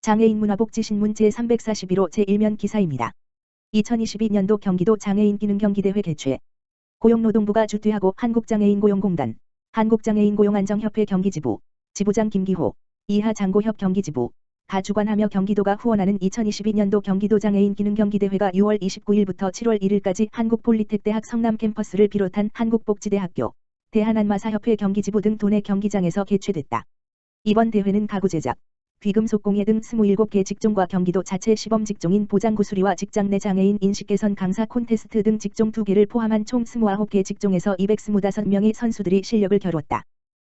장애인 문화복지신문 제341호 제1면 기사입니다. 2022년도 경기도 장애인 기능경기대회 개최. 고용노동부가 주최하고 한국장애인고용공단, 한국장애인고용안정협회 경기지부, 지부장 김기호, 이하 장고협 경기지부, 가 주관하며 경기도가 후원하는 2022년도 경기도 장애인 기능경기대회가 6월 29일부터 7월 1일까지 한국폴리텍대학 성남캠퍼스를 비롯한 한국복지대학교, 대한안마사협회 경기지부 등 도내 경기장에서 개최됐다. 이번 대회는 가구 제작, 귀금 속공예 등 27개 직종과 경기도 자체 시범 직종인 보장구수리와 직장 내 장애인 인식 개선 강사 콘테스트 등 직종 2개를 포함한 총 29개 직종에서 225명의 선수들이 실력을 겨뤘다.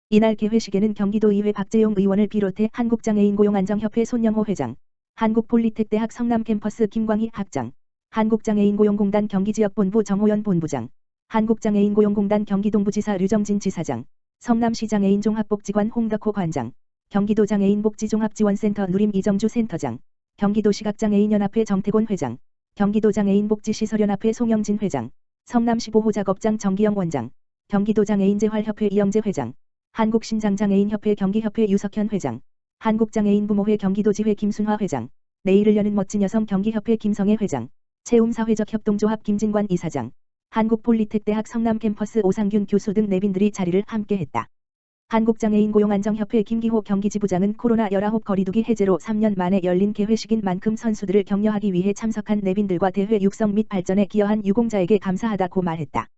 이날 개회식에는 경기도의회 박재용 의원을 비롯해 한국장애인고용안정협회 손영호 회장, 한국폴리텍대학 성남캠퍼스 김광희 학장, 한국장애인고용공단 경기지역본부 정호연 본부장, 한국장애인고용공단 경기동부지사 류정진 지사장, 성남시장애인종합복지관 홍덕호 관장, 경기도 장애인복지종합지원센터 누림 이정주 센터장, 경기도시각장애인연합회 정태곤 회장, 경기도 장애인복지시설연합회 송영진 회장, 성남시보호작업장 정기영 원장, 경기도 장애인재활협회 이영재 회장, 한국신장장애인협회 경기협회 유석현 회장, 한국장애인부모회 경기도지회 김순화 회장, 내일을 여는 멋진 여성 경기협회 김성애 회장, 채움사회적 협동조합 김진관 이사장, 한국폴리텍대학 성남캠퍼스 오상균 교수 등 내빈들이 자리를 함께했다. 한국장애인고용안정협회 김기호 경기지부장은 코로나19 거리두기 해제로 3년 만에 열린 개회식인 만큼 선수들을 격려하기 위해 참석한 내빈들과 대회 육성 및 발전에 기여한 유공자에게 감사하다고 말했다.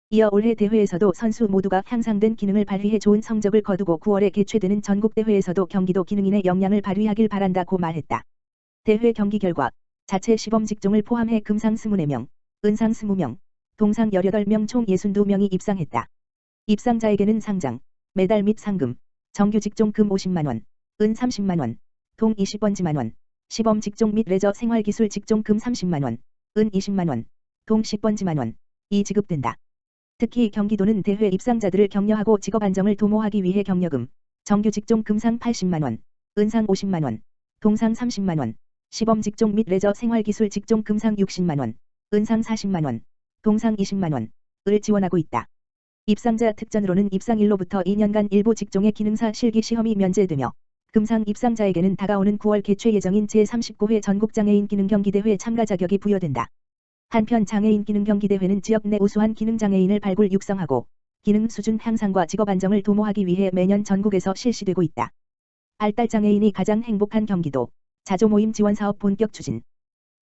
이어 올해 대회에서도 선수 모두가 향상된 기능을 발휘해 좋은 성적을 거두고 9월에 개최되는 전국대회에서도 경기도 기능인의 역량을 발휘하길 바란다고 말했다. 대회 경기 결과 자체 시범 직종을 포함해 금상 24명, 은상 20명, 동상 18명 총 62명이 입상했다. 입상자에게는 상장, 메달 및 상금, 정규 직종 금 50만원, 은 30만원, 동 20번지만원, 시범 직종 및 레저 생활기술 직종 금 30만원, 은 20만원, 동 10번지만원, 이 지급된다. 특히 경기도는 대회 입상자들을 격려하고 직업 안정을 도모하기 위해 격려금, 정규 직종 금상 80만원, 은상 50만원, 동상 30만원, 시범 직종 및 레저 생활기술 직종 금상 60만원, 은상 40만원, 동상 20만원, 을 지원하고 있다. 입상자 특전으로는 입상일로부터 2년간 일부 직종의 기능사 실기 시험이 면제되며 금상 입상자에게는 다가오는 9월 개최 예정인 제39회 전국장애인 기능경기대회 참가 자격이 부여된다. 한편 장애인 기능경기대회는 지역 내 우수한 기능장애인을 발굴 육성하고 기능 수준 향상과 직업 안정을 도모하기 위해 매년 전국에서 실시되고 있다. 발달장애인이 가장 행복한 경기도, 자조모임 지원사업 본격 추진.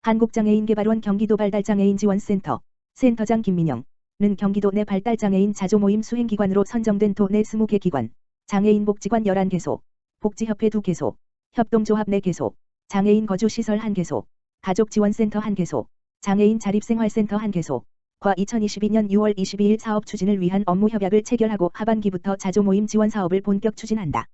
한국장애인개발원 경기도 발달장애인지원센터, 센터장 김민영, 는 경기도 내 발달장애인 자조모임 수행기관으로 선정된 도내 20개 기관, 장애인복지관 11개소, 복지협회 2개소, 협동조합 4개소, 장애인 거주시설 1개소, 가족지원센터 1개소, 장애인 자립생활센터 1개소, 과 2022년 6월 22일 사업 추진을 위한 업무 협약을 체결하고 하반기부터 자조모임 지원 사업을 본격 추진한다.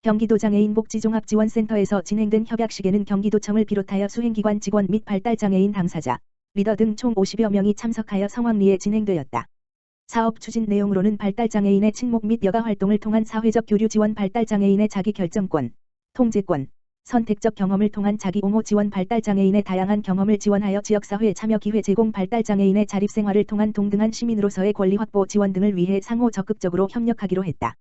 경기도 장애인복지종합지원센터에서 진행된 협약식에는 경기도청을 비롯하여 수행기관 직원 및 발달장애인 당사자, 리더 등 총 50여 명이 참석하여 성황리에 진행되었다. 사업 추진 내용으로는 발달장애인의 친목 및 여가 활동을 통한 사회적 교류 지원, 발달장애인의 자기결정권, 통제권, 선택적 경험을 통한 자기 옹호 지원, 발달장애인의 다양한 경험을 지원하여 지역사회 참여 기회 제공, 발달장애인의 자립생활을 통한 동등한 시민으로서의 권리 확보 지원 등을 위해 상호 적극적으로 협력하기로 했다.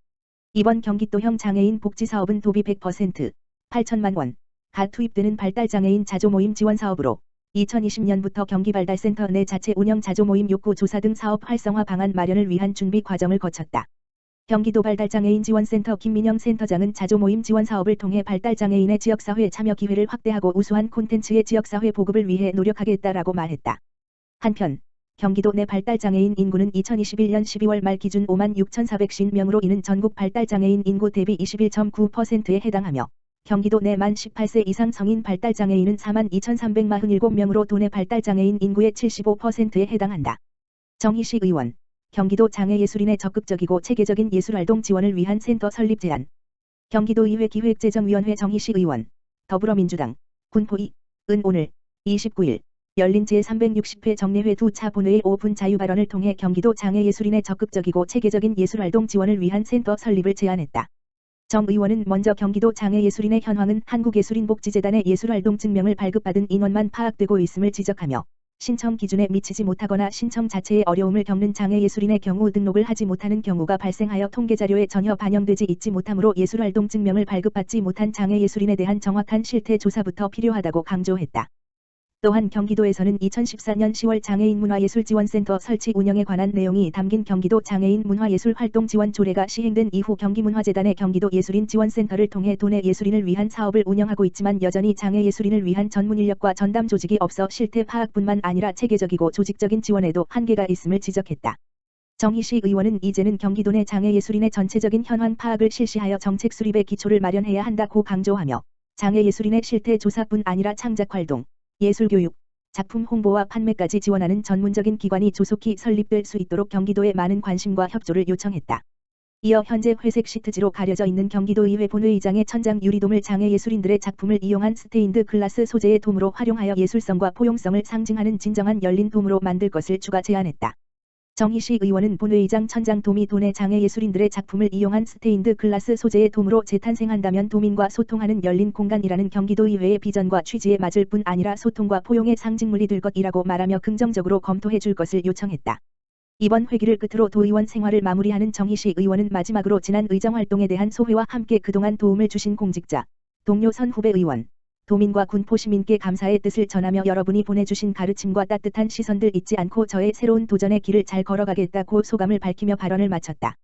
이번 경기도형 장애인 복지사업은 도비 100%, 8천만 원, 가 투입되는 발달장애인 자조모임 지원사업으로 2020년부터 경기발달센터 내 자체 운영 자조모임 욕구 조사 등 사업 활성화 방안 마련을 위한 준비 과정을 거쳤다. 경기도 발달장애인지원센터 김민영 센터장은 자조모임 지원 사업을 통해 발달장애인의 지역사회 참여 기회를 확대하고 우수한 콘텐츠의 지역사회 보급을 위해 노력하겠다라고 말했다. 한편 경기도 내 발달장애인 인구는 2021년 12월 말 기준 56,450명으로 이는 전국 발달장애인 인구 대비 21.9%에 해당하며 경기도 내 만 18세 이상 성인 발달장애인은 42,347명으로 도내 발달장애인 인구의 75%에 해당한다. 정희식 의원, 경기도 장애예술인의 적극적이고 체계적인 예술활동 지원을 위한 센터 설립 제안. 경기도의회 기획재정위원회 정희식 의원, 더불어민주당, 군포2, 은 오늘 29일 열린 제360회 정례회 2차 본회의 5분 자유발언을 통해 경기도 장애예술인의 적극적이고 체계적인 예술활동 지원을 위한 센터 설립을 제안했다. 정 의원은 먼저 경기도 장애예술인의 현황은 한국예술인복지재단의 예술활동 증명을 발급받은 인원만 파악되고 있음을 지적하며 신청 기준에 미치지 못하거나 신청 자체에 어려움을 겪는 장애예술인의 경우 등록을 하지 못하는 경우가 발생하여 통계자료에 전혀 반영되지 있지 못하므로 예술활동 증명을 발급받지 못한 장애예술인에 대한 정확한 실태 조사부터 필요하다고 강조했다. 또한 경기도에서는 2014년 10월 장애인 문화예술지원센터 설치 운영에 관한 내용이 담긴 경기도 장애인 문화예술 활동 지원 조례가 시행된 이후 경기문화재단의 경기도 예술인 지원센터를 통해 도내 예술인을 위한 사업을 운영하고 있지만 여전히 장애예술인을 위한 전문 인력과 전담 조직이 없어 실태 파악뿐만 아니라 체계적이고 조직적인 지원에도 한계가 있음을 지적했다. 정희시 의원은 이제는 경기도 내 장애예술인의 전체적인 현황 파악을 실시하여 정책 수립의 기초를 마련해야 한다고 강조하며 장애예술인의 실태 조사뿐 아니라 창작활동, 예술교육, 작품 홍보와 판매까지 지원하는 전문적인 기관이 조속히 설립될 수 있도록 경기도에 많은 관심과 협조를 요청했다. 이어 현재 회색 시트지로 가려져 있는 경기도의회 본회의장의 천장 유리돔을 장애예술인들의 작품을 이용한 스테인드 글라스 소재의 돔으로 활용하여 예술성과 포용성을 상징하는 진정한 열린 돔으로 만들 것을 추가 제안했다. 정희시 의원은 본회의장 천장 돔이 도내 장애예술인들의 작품을 이용한 스테인드 글라스 소재의 돔으로 재탄생한다면 도민과 소통하는 열린 공간이라는 경기도의회의 비전과 취지에 맞을 뿐 아니라 소통과 포용의 상징물이 될 것이라고 말하며 긍정적으로 검토해 줄 것을 요청했다. 이번 회기를 끝으로 도의원 생활을 마무리하는 정희시 의원은 마지막으로 지난 의정활동에 대한 소회와 함께 그동안 도움을 주신 공직자, 동료 선후배 의원, 도민과 군포 시민께 감사의 뜻을 전하며 여러분이 보내주신 가르침과 따뜻한 시선들 잊지 않고 저의 새로운 도전의 길을 잘 걸어가겠다고 소감을 밝히며 발언을 마쳤다.